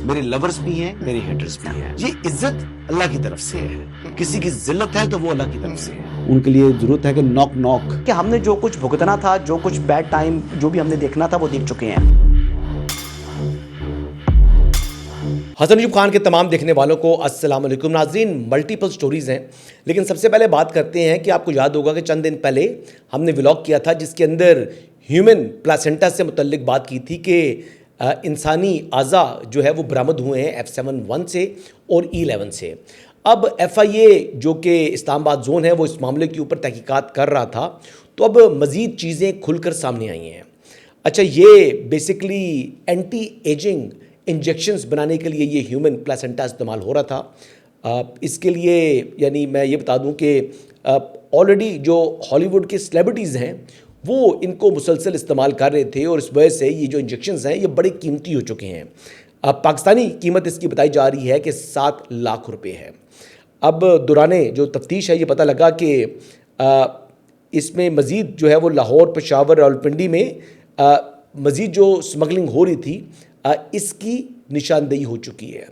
میرے لورز بھی ہیں، میرے ہیٹرز بھی ہیں. یہ عزت اللہ کی طرف سے ہے. کسی کی ذلت ہے تو وہ اللہ کی طرف سے ہے. ان کے لیے ضرورت ہے کہ نوک نوک کہ ہم نے جو کچھ بھگتنا تھا، جو کچھ بیڈ ٹائم جو بھی ہم نے دیکھنا تھا وہ دیکھ چکے ہیں. حسن ایوب خان کے تمام دیکھنے والوں کو السلام علیکم. ناظرین، ملٹیپل سٹوریز ہیں، لیکن سب سے پہلے بات کرتے ہیں کہ آپ کو یاد ہوگا کہ چند دن پہلے ہم نے ولاگ کیا تھا جس کے اندر ہیومن پلاسنٹا سے متعلق بات کی تھی کہ انسانی اعضا جو ہے وہ برآمد ہوئے ہیں F71 سے اور E11 سے. اب FIA جو کہ اسلام آباد زون ہے وہ اس معاملے کے اوپر تحقیقات کر رہا تھا، تو اب مزید چیزیں کھل کر سامنے آئی ہیں. اچھا، یہ بیسکلی اینٹی ایجنگ انجیکشنز بنانے کے لیے یہ ہیومن پلاسنٹا استعمال ہو رہا تھا. اس کے لیے یعنی میں یہ بتا دوں کہ آلریڈی جو ہالی ووڈ کے سیلیبریٹیز ہیں وہ ان کو مسلسل استعمال کر رہے تھے، اور اس وجہ سے یہ جو انجیکشنز ہیں یہ بڑے قیمتی ہو چکے ہیں. پاکستانی قیمت اس کی بتائی جا رہی ہے کہ 7 لاکھ روپے ہے. اب دوران جو تفتیش ہے یہ پتہ لگا کہ اس میں مزید جو ہے وہ لاہور، پشاور، راولپنڈی میں مزید جو سمگلنگ ہو رہی تھی اس کی نشاندہی ہو چکی ہے.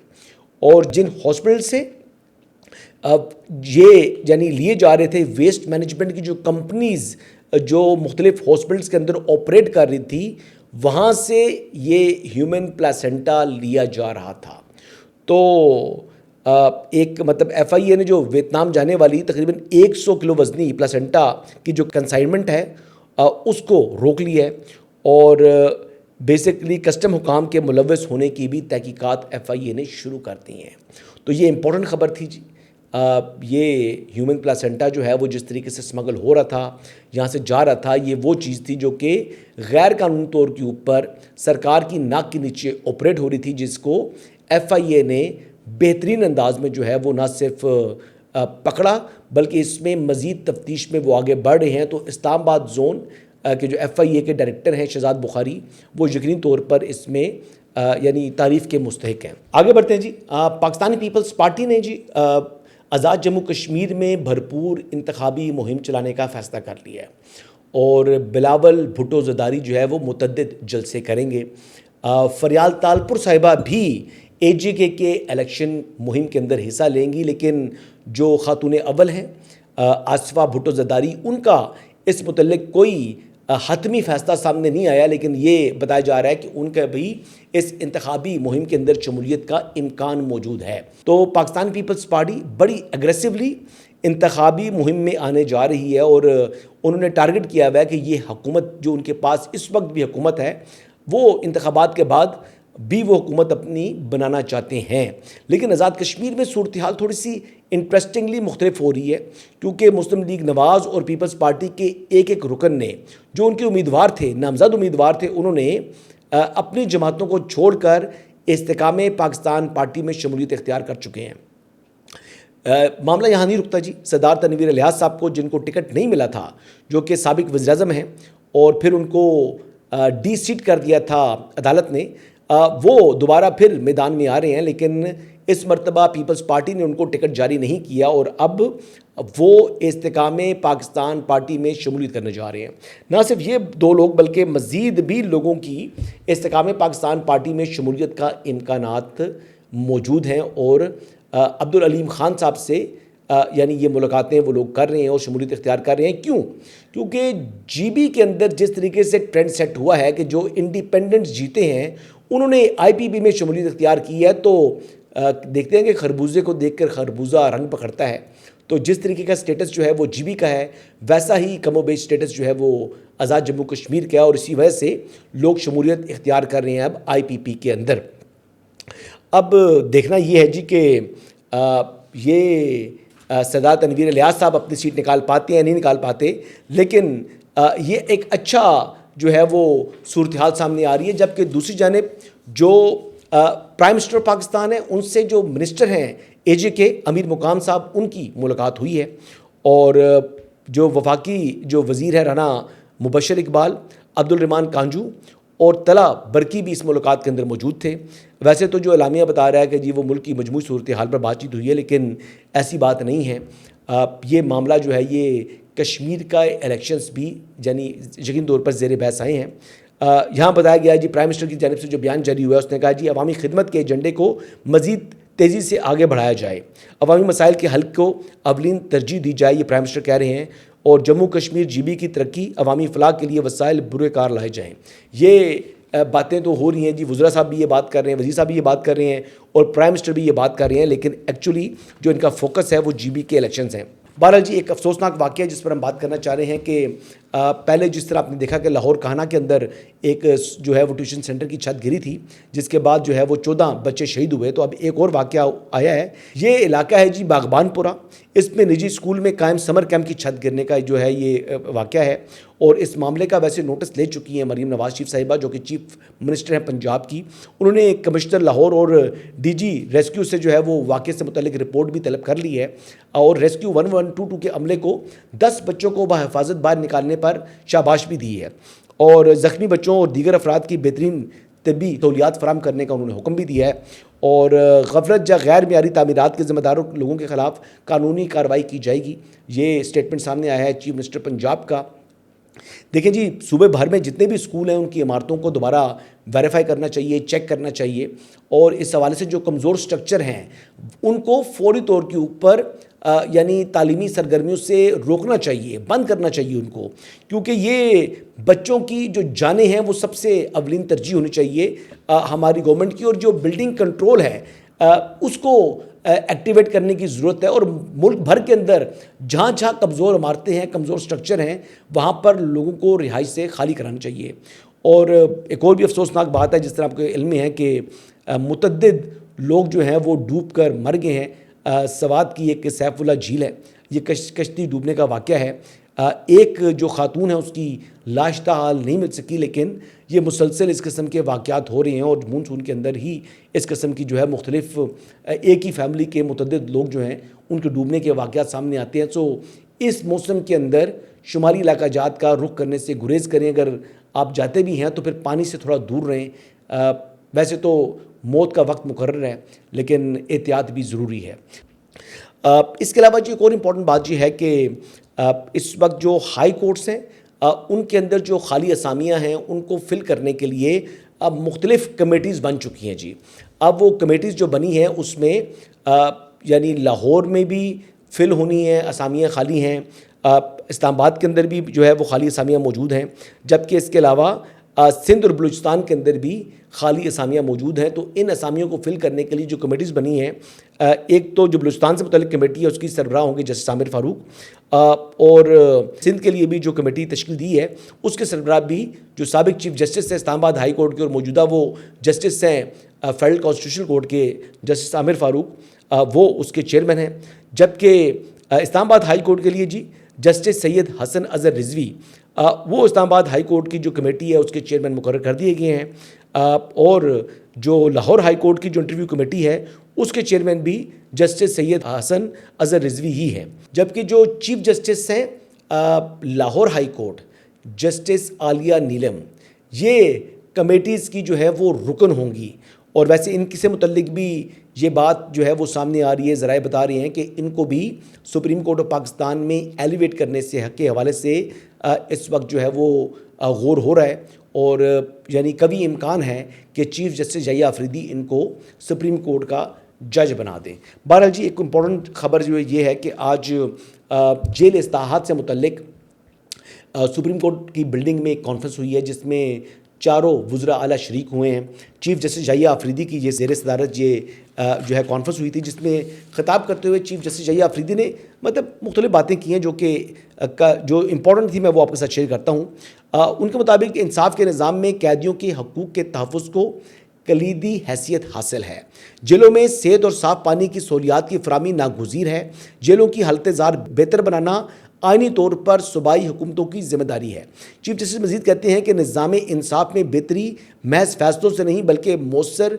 اور جن ہاسپٹل سے یہ یعنی لیے جا رہے تھے، ویسٹ مینجمنٹ کی جو کمپنیز جو مختلف ہاسپٹلس کے اندر آپریٹ کر رہی تھی، وہاں سے یہ ہیومن پلاسنٹا لیا جا رہا تھا. تو ایک مطلب FIA نے جو ویتنام جانے والی تقریباً 100 کلو وزنی پلاسنٹا کی جو کنسائنمنٹ ہے اس کو روک لیا ہے، اور بیسکلی کسٹم حکام کے ملوث ہونے کی بھی تحقیقات FIA نے شروع کر دی ہیں. تو یہ امپورٹنٹ خبر تھی جی. یہ ہیومن پلاسنٹا جو ہے وہ جس طریقے سے سمگل ہو رہا تھا، یہاں سے جا رہا تھا، یہ وہ چیز تھی جو کہ غیر قانونی طور کے اوپر سرکار کی ناک کے نیچے آپریٹ ہو رہی تھی، جس کو FIA نے بہترین انداز میں جو ہے وہ نہ صرف پکڑا بلکہ اس میں مزید تفتیش میں وہ آگے بڑھ رہے ہیں. تو اسلام آباد زون کہ جو FIA کے ڈائریکٹر ہیں شہزاد بخاری، وہ یقینی طور پر اس میں یعنی تعریف کے مستحق ہیں. آگے بڑھتے ہیں جی. پاکستانی پیپلز پارٹی نے جی آزاد جموں کشمیر میں بھرپور انتخابی مہم چلانے کا فیصلہ کر لیا ہے، اور بلاول بھٹو زرداری جو ہے وہ متعدد جلسے کریں گے. فریال تالپور صاحبہ بھی AGK کے الیکشن مہم کے اندر حصہ لیں گی، لیکن جو خاتون اول ہیں آصفہ بھٹو زرداری، ان کا اس متعلق کوئی حتمی فیصلہ سامنے نہیں آیا، لیکن یہ بتایا جا رہا ہے کہ ان کا بھی اس انتخابی مہم کے اندر شمولیت کا امکان موجود ہے. تو پاکستان پیپلز پارٹی بڑی اگریسولی انتخابی مہم میں آنے جا رہی ہے، اور انہوں نے ٹارگٹ کیا ہوا ہے کہ یہ حکومت جو ان کے پاس اس وقت بھی حکومت ہے، وہ انتخابات کے بعد بھی وہ حکومت اپنی بنانا چاہتے ہیں. لیکن آزاد کشمیر میں صورتحال تھوڑی سی انٹرسٹنگلی مختلف ہو رہی ہے، کیونکہ مسلم لیگ نواز اور پیپلز پارٹی کے ایک رکن نے، جو ان کے امیدوار تھے، نامزد امیدوار تھے، انہوں نے اپنی جماعتوں کو چھوڑ کر استحکام پاکستان پارٹی میں شمولیت اختیار کر چکے ہیں. معاملہ یہاں نہیں رکتا جی. سردار تنویر الیاس صاحب کو، جن کو ٹکٹ نہیں ملا تھا، جو کہ سابق وزیر اعظم ہیں، اور پھر ان کو ڈی سیٹ کر دیا تھا عدالت نے، وہ دوبارہ پھر میدان میں آ رہے ہیں، لیکن اس مرتبہ پیپلز پارٹی نے ان کو ٹکٹ جاری نہیں کیا، اور اب وہ استحکام پاکستان پارٹی میں شمولیت کرنے جا رہے ہیں. نہ صرف یہ 2 لوگ بلکہ مزید بھی لوگوں کی استحکام پاکستان پارٹی میں شمولیت کا امکانات موجود ہیں، اور عبدالعلیم خان صاحب سے یعنی یہ ملاقاتیں وہ لوگ کر رہے ہیں اور شمولیت اختیار کر رہے ہیں. کیوں؟ کیونکہ GB کے اندر جس طریقے سے ٹرینڈ سیٹ ہوا ہے کہ جو انڈیپینڈنٹس جیتے ہیں انہوں نے IPP میں شمولیت اختیار کی ہے، تو دیکھتے ہیں کہ خربوزے کو دیکھ کر خربوزہ رنگ پکڑتا ہے. تو جس طریقے کا سٹیٹس جو ہے وہ GB کا ہے، ویسا ہی کم و بیش سٹیٹس جو ہے وہ آزاد جموں کشمیر کا ہے، اور اسی وجہ سے لوگ شمولیت اختیار کر رہے ہیں اب IPP کے اندر. اب دیکھنا یہ ہے جی کہ یہ سردار تنویر الیاس صاحب اپنی سیٹ نکال پاتے ہیں نہیں نکال پاتے، لیکن یہ ایک اچھا جو ہے وہ صورتحال سامنے آ رہی ہے. جبکہ دوسری جانب جو پرائم منسٹر پاکستان ہے، ان سے جو منسٹر ہیں AGK امیر مقام صاحب، ان کی ملاقات ہوئی ہے، اور جو وفاقی جو وزیر ہے رانا مبشر اقبال، عبدالرحمان کانجو اور طلع برکی بھی اس ملاقات کے اندر موجود تھے. ویسے تو جو اعلامیہ بتا رہا ہے کہ جی وہ ملک کی مجموعی صورتحال پر بات چیت ہوئی ہے، لیکن ایسی بات نہیں ہے. یہ معاملہ جو ہے یہ کشمیر کا الیکشنز بھی یعنی یقین طور پر زیر بحث آئے ہیں. یہاں بتایا گیا جی پرائم منسٹر کی جانب سے جو بیان جاری ہوا ہے اس نے کہا جی عوامی خدمت کے ایجنڈے کو مزید تیزی سے آگے بڑھایا جائے, عوامی مسائل کے حل کو اولین ترجیح دی جائے, یہ پرائم منسٹر کہہ رہے ہیں. اور جموں کشمیر GB کی ترقی, عوامی فلاح کے لیے وسائل بروئے کار لائے جائیں. یہ باتیں تو ہو رہی ہیں جی, وزراء صاحب بھی یہ بات کر رہے ہیں, وزیر صاحب بھی یہ بات کر رہے ہیں اور پرائم منسٹر بھی یہ بات کر رہے ہیں, لیکن ایکچولی جو ان کا فوکس ہے وہ GB کے الیکشنز ہیں. بہرحال جی ایک افسوسناک واقعہ جس پر ہم بات کرنا چاہ رہے ہیں کہ پہلے جس طرح آپ نے دیکھا کہ لاہور کہانا کے اندر ایک جو ہے وہ ٹیوشن سینٹر کی چھت گری تھی, جس کے بعد جو ہے وہ 14 بچے شہید ہوئے. تو اب ایک اور واقعہ آیا ہے. یہ علاقہ ہے جی باغبان پورہ, اس میں نجی اسکول میں قائم سمر کیمپ کی چھت گرنے کا جو ہے یہ واقعہ ہے. اور اس معاملے کا ویسے نوٹس لے چکی ہیں مریم نواز شریف صاحبہ جو کہ چیف منسٹر ہیں پنجاب کی. انہوں نے کمشنر لاہور اور DG ریسکیو سے جو ہے وہ واقعے سے متعلق رپورٹ بھی طلب کر لی ہے اور ریسکیو 1122 کے عملے کو 10 بچوں کو بحفاظت باہر نکالنے پر شاباش بھی دی ہے اور زخمی بچوں اور دیگر افراد کی بہترین طبی سہولیات فراہم کرنے کا انہوں نے حکم بھی دیا ہے. اور غفلت یا غیر معیاری تعمیرات کے ذمہ دار لوگوں کے خلاف قانونی کارروائی کی جائے گی. یہ اسٹیٹمنٹ سامنے آیا ہے چیف منسٹر پنجاب کا. دیکھیں جی صوبے بھر میں جتنے بھی اسکول ہیں ان کی عمارتوں کو دوبارہ ویریفائی کرنا چاہیے, چیک کرنا چاہیے اور اس حوالے سے جو کمزور سٹرکچر ہیں ان کو فوری طور کے اوپر یعنی تعلیمی سرگرمیوں سے روکنا چاہیے, بند کرنا چاہیے ان کو, کیونکہ یہ بچوں کی جو جانیں ہیں وہ سب سے اولین ترجیح ہونی چاہیے ہماری گورنمنٹ کی. اور جو بلڈنگ کنٹرول ہے اس کو ایکٹیویٹ کرنے کی ضرورت ہے اور ملک بھر کے اندر جہاں جہاں کمزور عمارتیں ہیں, کمزور سٹرکچر ہیں, وہاں پر لوگوں کو رہائش سے خالی کرانا چاہیے. اور ایک اور بھی افسوسناک بات ہے جس طرح آپ کو علم میں ہے کہ متعدد لوگ جو ہیں وہ ڈوب کر مر گئے ہیں. سوات کی ایک سیف اللہ جھیل ہے, یہ کشتی ڈوبنے کا واقعہ ہے. ایک جو خاتون ہے اس کی لاش تاحال نہیں مل سکی, لیکن یہ مسلسل اس قسم کے واقعات ہو رہے ہیں اور مونسون کے اندر ہی اس قسم کی جو ہے مختلف ایک ہی فیملی کے متعدد لوگ جو ہیں ان کے ڈوبنے کے واقعات سامنے آتے ہیں. سو اس موسم کے اندر شمالی علاقہ جات کا رخ کرنے سے گریز کریں. اگر آپ جاتے بھی ہیں تو پھر پانی سے تھوڑا دور رہیں. ویسے تو موت کا وقت مقرر ہے لیکن احتیاط بھی ضروری ہے. اس کے علاوہ جی ایک اور امپورٹنٹ بات یہ ہے کہ اس وقت جو ہائی کورٹس ہیں ان کے اندر جو خالی اسامیاں ہیں ان کو فل کرنے کے لیے اب مختلف کمیٹیز بن چکی ہیں جی. اب وہ کمیٹیز جو بنی ہیں اس میں یعنی لاہور میں بھی فل ہونی ہے, اسامیاں خالی ہیں, اسلام آباد کے اندر بھی جو ہے وہ خالی اسامیاں موجود ہیں, جبکہ اس کے علاوہ سندھ اور بلوچستان کے اندر بھی خالی اسامیاں موجود ہیں. تو ان اسامیوں کو فل کرنے کے لیے جو کمیٹیز بنی ہیں, ایک تو جو بلوچستان سے متعلق کمیٹی ہے اس کی سربراہ ہوں گے جسٹس عامر فاروق, اور سندھ کے لیے بھی جو کمیٹی تشکیل دی ہے اس کے سربراہ بھی جو سابق چیف جسٹس ہیں اسلام آباد ہائی کورٹ کے اور موجودہ وہ جسٹس ہیں فیڈرل کانسٹیٹیوشنل کورٹ کے جسٹس عامر فاروق, وہ اس کے چیئرمین ہیں. جبکہ اسلام آباد ہائی کورٹ کے لیے جی جسٹس سید حسن اظہر رضوی وہ اسلام آباد ہائی کورٹ کی جو کمیٹی ہے اس کے چیئرمین مقرر کر دیے گئے ہیں. اور جو لاہور ہائی کورٹ کی جو انٹرویو کمیٹی ہے اس کے چیئرمین بھی جسٹس سید حسن اظہر رضوی ہی ہے. جبکہ جو چیف جسٹس ہیں لاہور ہائی کورٹ جسٹس عالیہ نیلم, یہ کمیٹیز کی جو ہے وہ رکن ہوں گی. اور ویسے ان سے متعلق بھی یہ بات جو ہے وہ سامنے آ رہی ہے, ذرائع بتا رہے ہیں کہ ان کو بھی سپریم کورٹ آف پاکستان میں ایلیویٹ کرنے سے حق کے حوالے سے اس وقت جو ہے وہ غور ہو رہا ہے. اور یعنی کبھی امکان ہے کہ چیف جسٹس یحییٰ آفریدی ان کو سپریم کورٹ کا جج بنا دیں. بہرحال جی ایک امپورٹنٹ خبر جو یہ ہے کہ آج جیل اصلاحات سے متعلق سپریم کورٹ کی بلڈنگ میں ایک کانفرنس ہوئی ہے جس میں چاروں وزراء اعلیٰ شریک ہوئے ہیں. چیف جسٹس یحییٰ آفریدی کی یہ زیر صدارت یہ جو ہے کانفرنس ہوئی تھی, جس میں خطاب کرتے ہوئے چیف جسٹس یحییٰ آفریدی نے مطلب مختلف باتیں کی ہیں جو کہ جو امپورٹنٹ تھی میں وہ آپ کے ساتھ شیئر کرتا ہوں. ان کے مطابق انصاف کے نظام میں قیدیوں کے حقوق کے تحفظ کو کلیدی حیثیت حاصل ہے. جیلوں میں صحت اور صاف پانی کی سہولیات کی فراہمی ناگزیر ہے. جیلوں کی حالت زار بہتر بنانا آئینی طور پر صوبائی حکومتوں کی ذمہ داری ہے. چیف جسٹس مزید کہتے ہیں کہ نظام انصاف میں بہتری محض فیصلوں سے نہیں بلکہ مؤثر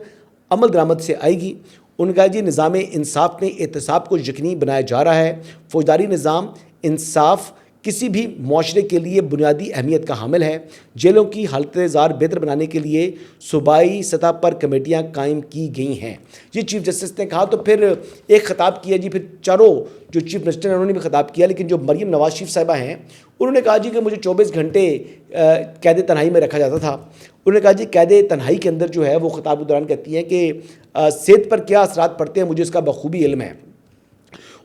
عمل درآمد سے آئے گی. ان کا جی نظام انصاف میں احتساب کو یقینی بنایا جا رہا ہے. فوجداری نظام انصاف کسی بھی معاشرے کے لیے بنیادی اہمیت کا حامل ہے۔ جیلوں کی حالت زار بہتر بنانے کے لیے صوبائی سطح پر کمیٹیاں قائم کی گئی ہیں، یہ چیف جسٹس نے کہا۔ تو پھر ایک خطاب کیا جی، پھر چاروں جو چیف منسٹر ہیں انہوں نے بھی خطاب کیا، لیکن جو مریم نواز شریف صاحبہ ہیں انہوں نے کہا جی کہ مجھے 24 گھنٹے قید تنہائی میں رکھا جاتا تھا۔ انہوں نے کہا جی قید تنہائی کے اندر جو ہے وہ خطاب کے دوران کہتی ہیں کہ صحت پر کیا اثرات پڑتے ہیں، مجھے اس کا بخوبی علم ہے۔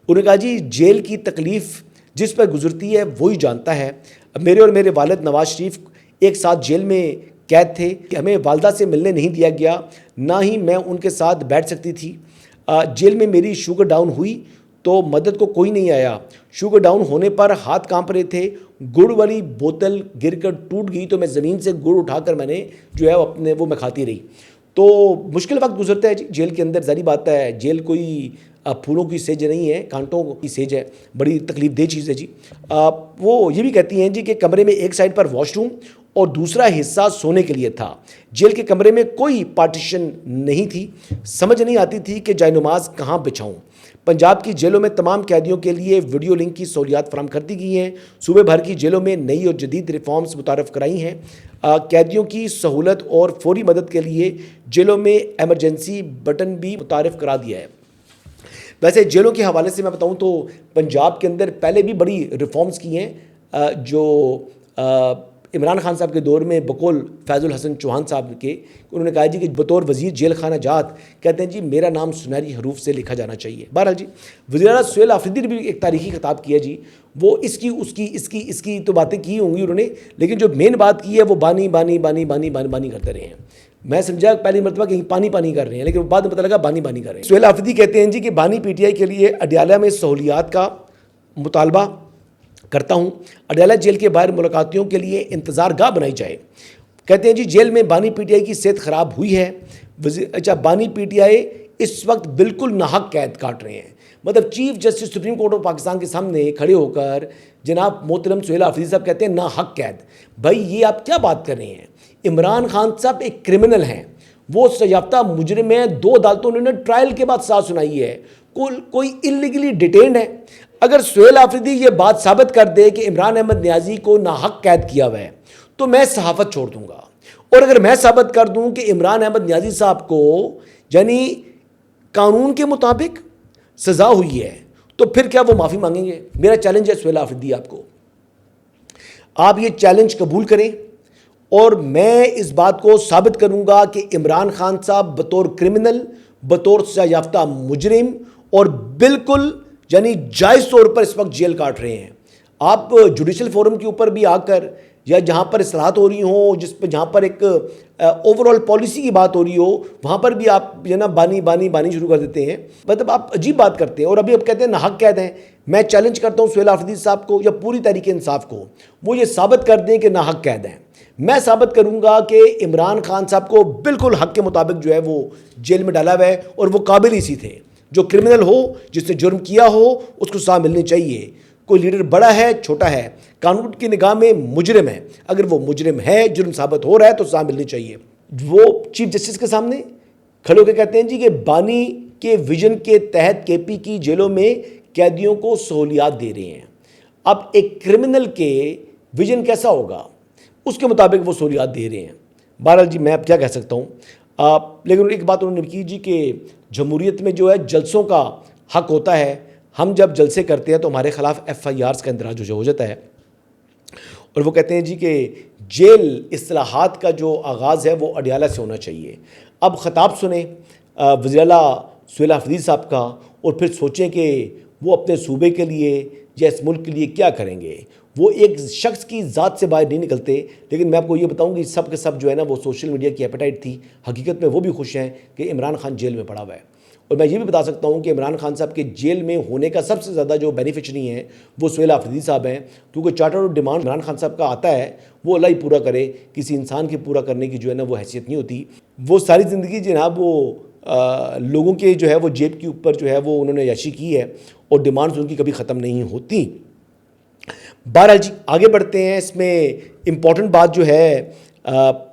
انہوں نے کہا جی جیل کی تکلیف جس پر گزرتی ہے وہی جانتا ہے۔ میرے اور میرے والد نواز شریف ایک ساتھ جیل میں قید تھے کہ ہمیں والدہ سے ملنے نہیں دیا گیا، نہ ہی میں ان کے ساتھ بیٹھ سکتی تھی۔ جیل میں میری شوگر ڈاؤن ہوئی تو مدد کو کوئی نہیں آیا۔ شوگر ڈاؤن ہونے پر ہاتھ کانپ رہے تھے، گڑ والی بوتل گر کر ٹوٹ گئی تو میں زمین سے گڑ اٹھا کر میں نے جو ہے اپنے وہ میں کھاتی رہی۔ تو مشکل وقت گزرتا ہے جی جیل کے اندر، ظاہری بات ہے جیل کوئی پھولوں کی سیج نہیں ہے، کانٹوں کی سیج ہے، بڑی تکلیف دہ چیز ہے جی۔ وہ یہ بھی کہتی ہیں جی کہ کمرے میں ایک سائڈ پر واش روم اور دوسرا حصہ سونے کے لیے تھا۔ جیل کے کمرے میں کوئی پارٹیشن نہیں تھی، سمجھ نہیں آتی تھی کہ جائے نماز کہاں بچھاؤں۔ پنجاب کی جیلوں میں تمام قیدیوں کے لیے ویڈیو لنک کی سہولیات فراہم کر دی گئی ہیں۔ صوبے بھر کی جیلوں میں نئی اور جدید ریفارمز متعارف کرائی ہیں۔ قیدیوں کی سہولت اور فوری مدد کے لیے جیلوں میں ایمرجنسی بٹن بھی متعارف کرا دیا ہے۔ ویسے جیلوں کے حوالے سے میں بتاؤں تو پنجاب کے اندر پہلے بھی بڑی ریفارمز کی ہیں، جو عمران خان صاحب کے دور میں بقول فیض الحسن چوہان صاحب کے، انہوں نے کہا جی کہ بطور وزیر جیل خانہ جات کہتے ہیں جی میرا نام سنہری حروف سے لکھا جانا چاہیے۔ بہرحال جی وزیر اعلیٰ سہیل آفریدی نے بھی ایک تاریخی خطاب کیا جی، وہ اس کی تو باتیں کی ہوں گی انہوں نے، لیکن جو مین بات کی ہے وہ بانی بانی بانی بانی بانی بانی کرتے رہے ہیں۔ میں سمجھا پہلی مرتبہ کہیں پانی کر رہے ہیں، لیکن بعد میں پتہ لگا بانی کر رہے ہیں۔ سہیل آفریدی کہتے ہیں جی کہ بانی پی ٹی آئی کے لیے اڈیالہ میں سہولیات کا مطالبہ کرتا ہوں، اڈیالہ جیل کے باہر ملاقاتیوں کے لیے انتظار گاہ بنائی جائے۔ کہتے ہیں جی جیل میں بانی پی ٹی آئی کی صحت خراب ہوئی ہے۔ بانی پی ٹی آئی اس وقت بالکل ناحق قید کاٹ رہے ہیں۔ مطلب chief justice supreme court of Pakistan کے سامنے کھڑے ہو کر جناب محترم سہیل آفریدی صاحب کہتے ہیں ناحق قید۔ بھائی یہ آپ کیا بات کر رہے ہیں؟ عمران خان صاحب ایک کرمنل ہیں، وہ سزا یافتہ مجرم ہیں، 2 عدالتوں نے ٹرائل کے بعد سزا سنائی ہے، کوئی انلیگلی ڈیٹینڈ ہے۔ اگر سہیل آفریدی یہ بات ثابت کر دے کہ عمران احمد نیازی کو ناحق قید کیا ہوا ہے تو میں صحافت چھوڑ دوں گا، اور اگر میں ثابت کر دوں کہ عمران احمد نیازی صاحب کو یعنی قانون کے مطابق سزا ہوئی ہے تو پھر کیا وہ معافی مانگیں گے؟ میرا چیلنج ہے سہیل آفریدی آپ کو، آپ یہ چیلنج قبول کریں اور میں اس بات کو ثابت کروں گا کہ عمران خان صاحب بطور کرمنل، بطور سزا یافتہ مجرم اور بالکل یعنی جائز طور پر اس وقت جیل کاٹ رہے ہیں۔ آپ جوڈیشل فورم کے اوپر بھی آ کر یا جہاں پر اصلاحات ہو رہی ہوں، جہاں پر ایک اوور آل پالیسی کی بات ہو رہی ہو، وہاں پر بھی آپ بانی شروع کر دیتے ہیں۔ مطلب آپ عجیب بات کرتے ہیں، اور ابھی آپ کہتے ہیں ناحق قید ہیں۔ میں چیلنج کرتا ہوں سہیل آفریدی صاحب کو یا پوری تحریک انصاف کو، وہ یہ ثابت کر دیں کہ ناحق قید ہیں۔ میں ثابت کروں گا کہ عمران خان صاحب کو بالکل حق کے مطابق جو ہے وہ جیل میں ڈالا ہوا ہے، اور وہ قابل ہی سی تھے۔ جو کرمنل ہو، جس نے جرم کیا ہو، اس کو سزا ملنی چاہیے۔ کوئی لیڈر بڑا ہے چھوٹا ہے، قانون کی نگاہ میں مجرم ہے، اگر وہ مجرم ہے، جرم ثابت ہو رہا ہے تو سزا ملنی چاہیے۔ وہ چیف جسٹس کے سامنے کھڑے ہو کے کہتے ہیں جی کہ بانی کے ویژن کے تحت کے پی کی جیلوں میں قیدیوں کو سہولیات دے رہے ہیں۔ اب ایک کرمنل کے ویژن کیسا ہوگا، اس کے مطابق وہ سہولیات دے رہے ہیں۔ بہرحال جی میں اب کیا کہہ سکتا ہوں، لیکن ایک بات انہوں نے کی جی کہ جمہوریت میں جو ہے جلسوں کا حق ہوتا ہے، ہم جب جلسے کرتے ہیں تو ہمارے خلاف FIRs کا اندراج ہو جاتا ہے۔ اور وہ کہتے ہیں جی کہ جیل اصلاحات کا جو آغاز ہے وہ اڈیالہ سے ہونا چاہیے۔ اب خطاب سنیں وزیر اعلیٰ سہیل آفریدی صاحب کا، اور پھر سوچیں کہ وہ اپنے صوبے کے لیے یا اس ملک کے لیے کیا کریں گے۔ وہ ایک شخص کی ذات سے باہر نہیں نکلتے، لیکن میں آپ کو یہ بتاؤں کہ سب کے سب جو ہے نا وہ سوشل میڈیا کی ایپیٹائٹ تھی، حقیقت میں وہ بھی خوش ہیں کہ عمران خان جیل میں پڑا ہوا ہے۔ اور میں یہ بھی بتا سکتا ہوں کہ عمران خان صاحب کے جیل میں ہونے کا سب سے زیادہ جو بینیفیشری ہیں وہ سہیل آفریدی صاحب ہیں، کیونکہ charter of demand Imran Khan صاحب کا آتا ہے، وہ اللہ ہی پورا کرے، کسی انسان کے پورا کرنے کی جو ہے نا وہ حیثیت نہیں ہوتی۔ وہ ساری زندگی جناب وہ لوگوں کے جو ہے وہ جیب کے اوپر جو ہے وہ انہوں نے عیاشی کی ہے، اور ڈیمانڈز ان کی کبھی ختم نہیں ہوتی۔ بہرحال جی آگے بڑھتے ہیں۔ اس میں امپورٹنٹ بات جو ہے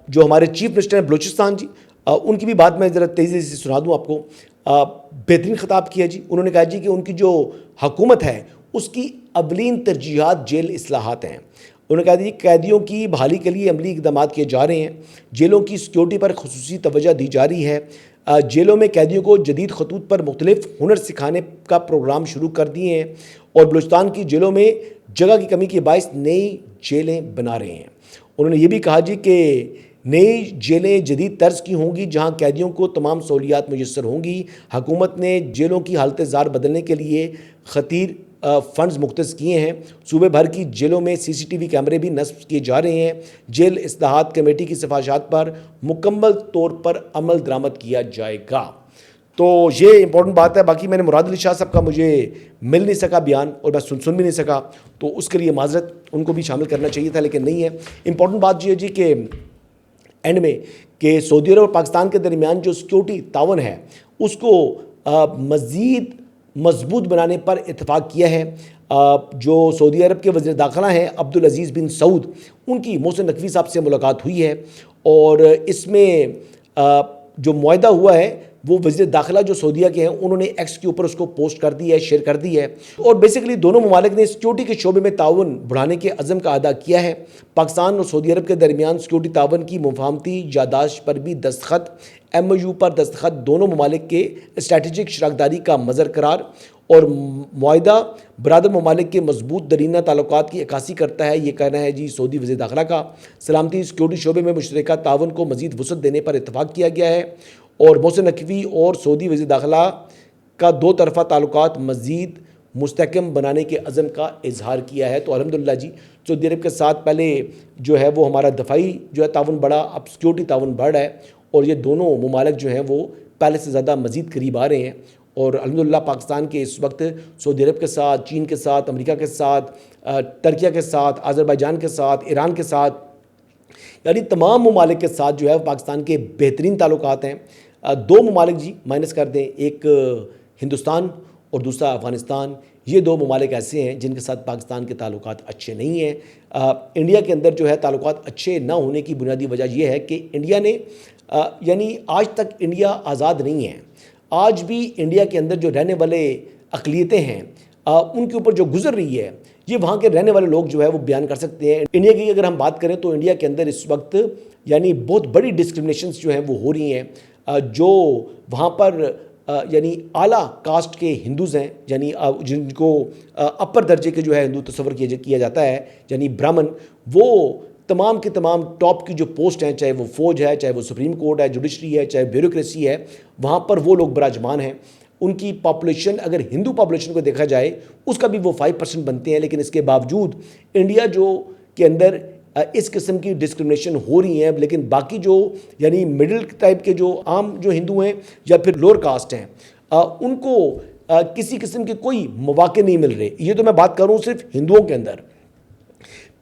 جو ہمارے چیف منسٹر ہیں بلوچستان جی، ان کی بھی بات میں ذرا تیزی سے سنا دوں آپ کو۔ بہترین خطاب کیا جی، انہوں نے کہا جی کہ ان کی جو حکومت ہے اس کی اولین ترجیحات جیل اصلاحات ہیں۔ انہوں نے کہا کہ قیدیوں کی بحالی کے لیے عملی اقدامات کیے جا رہے ہیں، جیلوں کی سیکیورٹی پر خصوصی توجہ دی جا رہی ہے، جیلوں میں قیدیوں کو جدید خطوط پر مختلف ہنر سکھانے کا پروگرام شروع کر دیے ہیں، اور بلوچستان کی جیلوں میں جگہ کی کمی کے باعث نئی جیلیں بنا رہے ہیں۔ انہوں نے یہ بھی کہا کہ نئی جیلیں جدید طرز کی ہوں گی جہاں قیدیوں کو تمام سہولیات میسر ہوں گی۔ حکومت نے جیلوں کی حالت زار بدلنے کے لیے خطیر فنڈز مختص کیے ہیں۔ صوبے بھر کی جیلوں میں CCTV کیمرے بھی نصب کیے جا رہے ہیں۔ جیل اصلاحات کمیٹی کی سفارشات پر مکمل طور پر عمل درآمد کیا جائے گا۔ تو یہ امپورٹنٹ بات ہے۔ باقی میں نے مراد علی شاہ صاحب کا مجھے مل نہیں سکا بیان، اور میں سن بھی نہیں سکا، تو اس کے لیے معذرت، ان کو بھی شامل کرنا چاہیے تھا لیکن نہیں ہے۔ امپورٹنٹ بات یہ ہے جی کہ اینڈ میں کہ سعودی عرب اور پاکستان کے درمیان جو سیکیورٹی تعاون ہے اس کو مزید مضبوط بنانے پر اتفاق کیا ہے۔ جو سعودی عرب کے وزیر داخلہ ہیں عبدالعزیز بن سعود، ان کی محسن نقوی صاحب سے ملاقات ہوئی ہے، اور اس میں جو معاہدہ ہوا ہے وہ وزیر داخلہ جو سعودیہ کے ہیں انہوں نے ایکس کے اوپر اس کو پوسٹ کر دی ہے، شیئر کر دی ہے، اور بیسیکلی دونوں ممالک نے سیکیورٹی کے شعبے میں تعاون بڑھانے کے عزم کا اعادہ کیا ہے۔ پاکستان اور سعودی عرب کے درمیان سیکیورٹی تعاون کی مفاہمتی یادداشت پر بھی دستخط، MOU پر دستخط دونوں ممالک کے اسٹریٹجک شراکت داری کا مظہر قرار، اور معاہدہ برادر ممالک کے مضبوط درینہ تعلقات کی عکاسی کرتا ہے، یہ کہنا ہے جی سعودی وزیر داخلہ کا۔ سلامتی سیکیورٹی شعبے میں مشترکہ تعاون کو مزید وسعت دینے پر اتفاق کیا گیا ہے، اور محسن نقوی اور سعودی وزیر داخلہ کا دو طرفہ تعلقات مزید مستحکم بنانے کے عزم کا اظہار کیا ہے۔ تو الحمدللہ جی سعودی عرب کے ساتھ پہلے جو ہے وہ ہمارا دفاعی جو ہے تعاون بڑھا، اب سیکیورٹی تعاون بڑھ رہا ہے، اور یہ دونوں ممالک جو ہیں وہ پہلے سے زیادہ مزید قریب آ رہے ہیں، اور الحمدللہ پاکستان کے اس وقت سعودی عرب کے ساتھ، چین کے ساتھ، امریکہ کے ساتھ، ترکیہ کے ساتھ، آذربائیجان کے ساتھ، ایران کے ساتھ، یعنی تمام ممالک کے ساتھ جو ہے پاکستان کے بہترین تعلقات ہیں۔ دو ممالک جی مائنس کر دیں، ایک ہندوستان اور دوسرا افغانستان، یہ دو ممالک ایسے ہیں جن کے ساتھ پاکستان کے تعلقات اچھے نہیں ہیں۔ انڈیا کے اندر جو ہے تعلقات اچھے نہ ہونے کی بنیادی وجہ یہ ہے کہ انڈیا نے یعنی آج تک انڈیا آزاد نہیں ہے۔ آج بھی انڈیا کے اندر جو رہنے والے اقلیتیں ہیں ان کے اوپر جو گزر رہی ہے یہ وہاں کے رہنے والے لوگ جو ہے وہ بیان کر سکتے ہیں۔ انڈیا کی اگر ہم بات کریں تو انڈیا کے اندر اس وقت یعنی بہت بڑی ڈسکرمنیشنز جو ہیں وہ ہو رہی ہیں، جو وہاں پر یعنی اعلیٰ کاسٹ کے ہندوز ہیں، یعنی جن کو اپر درجے کے جو ہے ہندو تصور کیا جاتا ہے، یعنی برہمن، وہ تمام کے تمام ٹاپ کی جو پوسٹ ہیں، چاہے وہ فوج ہے، چاہے وہ سپریم کورٹ ہے، جوڈیشری ہے، چاہے بیوروکریسی ہے، وہاں پر وہ لوگ براجمان ہیں۔ ان کی پاپولیشن اگر ہندو پاپولیشن کو دیکھا جائے اس کا بھی وہ 5% بنتے ہیں، لیکن اس کے باوجود انڈیا جو کے اندر اس قسم کی ڈسکرمنیشن ہو رہی ہیں، لیکن باقی جو یعنی مڈل ٹائپ کے جو عام جو ہندو ہیں یا پھر لوور کاسٹ ہیں ان کو کسی قسم کے کوئی مواقع نہیں مل رہے۔ یہ تو میں بات کروں صرف ہندوؤں کے اندر،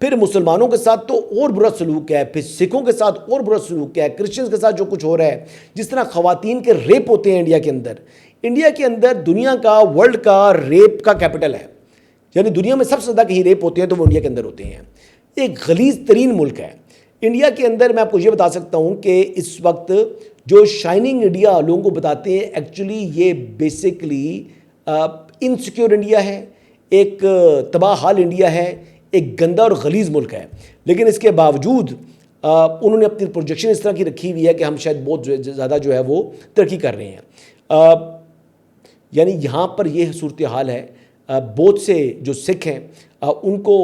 پھر مسلمانوں کے ساتھ تو اور برا سلوک ہے، پھر سکھوں کے ساتھ اور برا سلوک ہے، کرسچنز کے ساتھ جو کچھ ہو رہا ہے، جس طرح خواتین کے ریپ ہوتے ہیں انڈیا کے اندر۔ انڈیا کے اندر دنیا کا ورلڈ کا ریپ کا کیپٹل ہے، یعنی دنیا میں سب سے زیادہ کہیں ریپ ہوتے ہیں تو وہ انڈیا کے اندر ہوتے ہیں۔ ایک غلیظ ترین ملک ہے انڈیا کے اندر۔ میں آپ کو یہ بتا سکتا ہوں کہ اس وقت جو شائننگ انڈیا لوگوں کو بتاتے ہیں، ایکچولی یہ بیسکلی انسیکیور انڈیا ہے، ایک تباہ حال انڈیا ہے، ایک گندا اور غلیظ ملک ہے، لیکن اس کے باوجود انہوں نے اپنی پروجیکشن اس طرح کی رکھی ہوئی ہے کہ ہم شاید بہت زیادہ جو ہے وہ ترقی کر رہے ہیں۔ یعنی یہاں پر یہ صورتحال ہے، بہت سے جو سکھ ہیں ان کو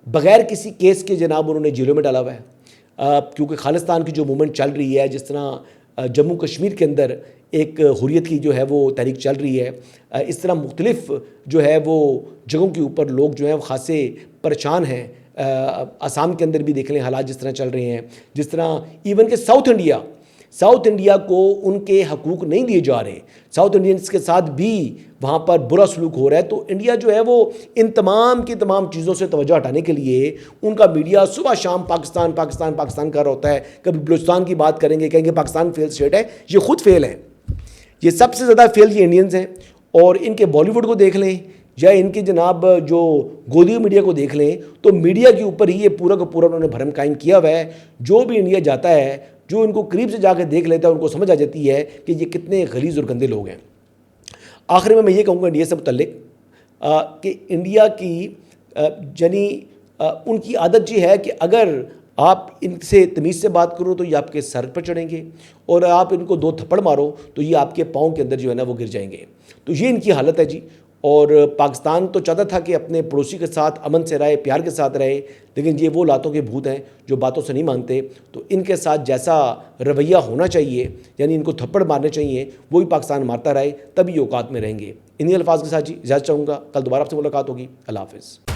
بغیر کسی کیس کے جناب انہوں نے جیلوں میں ڈالا ہوا ہے، کیونکہ خالصتان کی جو موومنٹ چل رہی ہے، جس طرح جموں کشمیر کے اندر ایک حریت کی جو ہے وہ تحریک چل رہی ہے، اس طرح مختلف جو ہے وہ جگہوں کے اوپر لوگ جو ہیں وہ خاصے پریشان ہیں۔ آسام کے اندر بھی دیکھ لیں حالات جس طرح چل رہے ہیں، جس طرح ایون کہ ساؤتھ انڈیا کو ان کے حقوق نہیں دیے جا رہے، ساؤتھ انڈینز کے ساتھ بھی وہاں پر برا سلوک ہو رہا ہے۔ تو انڈیا جو ہے وہ ان تمام کی تمام چیزوں سے توجہ ہٹانے کے لیے ان کا میڈیا صبح شام پاکستان پاکستان پاکستان کر رہا ہوتا ہے۔ کبھی بلوچستان کی بات کریں گے، کہیں گے پاکستان فیل اسٹیٹ ہے، یہ خود فیل ہے۔ یہ سب سے زیادہ فیل یہ انڈینز ہیں، اور ان کے بالی ووڈ کو دیکھ لیں یا ان کے جناب جو گودی میڈیا کو دیکھ لیں تو میڈیا کے اوپر ہی یہ پورا کا پورا انہوں نے بھرم قائم کیا ہوا ہے۔ جو بھی انڈیا جاتا ہے، جو ان کو قریب سے جا کے دیکھ لیتا ہے، ان کو سمجھ آ جاتی ہے کہ یہ کتنے غلیظ اور گندے لوگ ہیں۔ آخر میں یہ کہوں گا انڈیا سے متعلق کہ انڈیا کی یعنی ان کی عادت یہ ہے کہ اگر آپ ان سے تمیز سے بات کرو تو یہ آپ کے سر پر چڑھیں گے، اور آپ ان کو 2 تھپڑ مارو تو یہ آپ کے پاؤں کے اندر جو ہے نا وہ گر جائیں گے. تو یہ ان کی حالت ہے جی. اور پاکستان تو چاہتا تھا کہ اپنے پڑوسی کے ساتھ امن سے رہے، پیار کے ساتھ رہے، لیکن یہ وہ لاتوں کے بھوت ہیں جو باتوں سے نہیں مانتے. تو ان کے ساتھ جیسا رویہ ہونا چاہیے، یعنی ان کو تھپڑ مارنے چاہیے، وہی پاکستان مارتا رہے، تبھی یہ اوقات میں رہیں گے. انہی الفاظ کے ساتھ جی اجازت چاہوں گا. کل دوبارہ آپ سے ملاقات ہوگی. اللہ حافظ.